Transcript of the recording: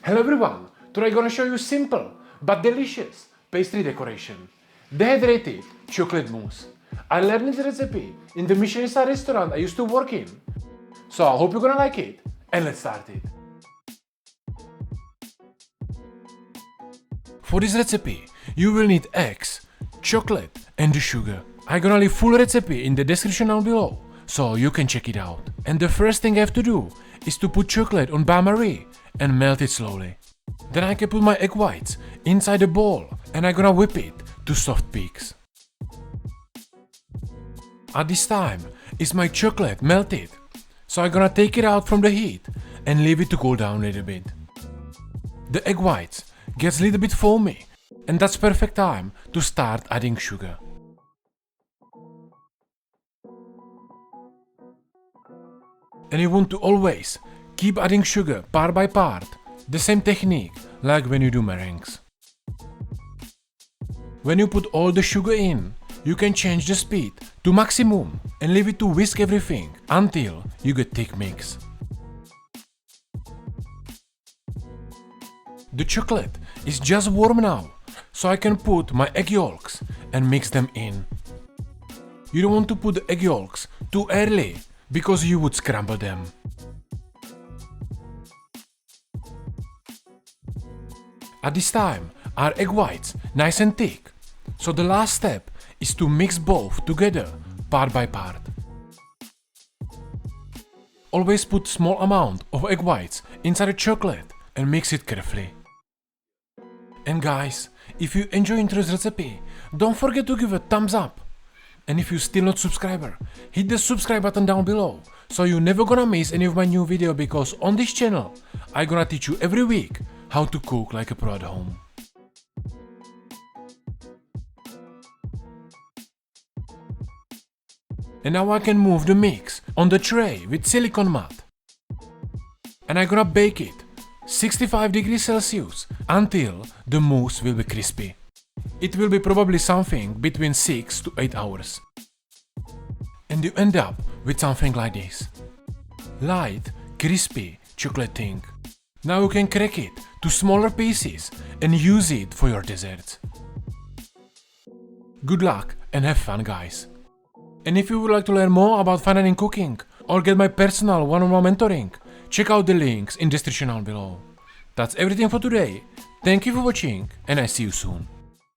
Hello everyone, today I'm gonna show you simple but delicious pastry decoration. Dehydrated chocolate mousse. I learned this recipe in the Michelin star restaurant I used to work in. So I hope you're gonna like it, and let's start it. For this recipe, you will need eggs, chocolate and the sugar. I'm gonna leave full recipe in the description down below, so you can check it out. And the first thing I have to do is to put chocolate on bain-marie and melt it slowly. Then I can put my egg whites inside the bowl and I'm gonna whip it to soft peaks. At this time is my chocolate melted, so I'm gonna take it out from the heat and leave it to cool down a little bit. The egg whites gets a little bit foamy, and that's perfect time to start adding sugar. And you want to always keep adding sugar part by part, the same technique like when you do meringues. When you put all the sugar in, you can change the speed to maximum and leave it to whisk everything until you get thick mix. The chocolate is just warm now, so I can put my egg yolks and mix them in. You don't want to put the egg yolks too early because you would scramble them. At this time are egg whites nice and thick, so the last step is to mix both together part by part. Always put small amount of egg whites inside the chocolate and mix it carefully. And guys, if you enjoy this recipe, don't forget to give a thumbs up. And if you're still not subscriber, hit the subscribe button down below, so you're never gonna miss any of my new video, because on this channel I'm gonna teach you every week how to cook like a pro at home. And now I can move the mix on the tray with silicone mat. And I'm gonna bake it 65 degrees Celsius until the mousse will be crispy. It will be probably something between 6 to 8 hours. And you end up with something like this. Light, crispy chocolate thing. Now you can crack it to smaller pieces and use it for your desserts. Good luck and have fun, guys. And if you would like to learn more about fine dining cooking or get my personal one-on-one mentoring, check out the links in the description down below. That's everything for today. Thank you for watching and I see you soon.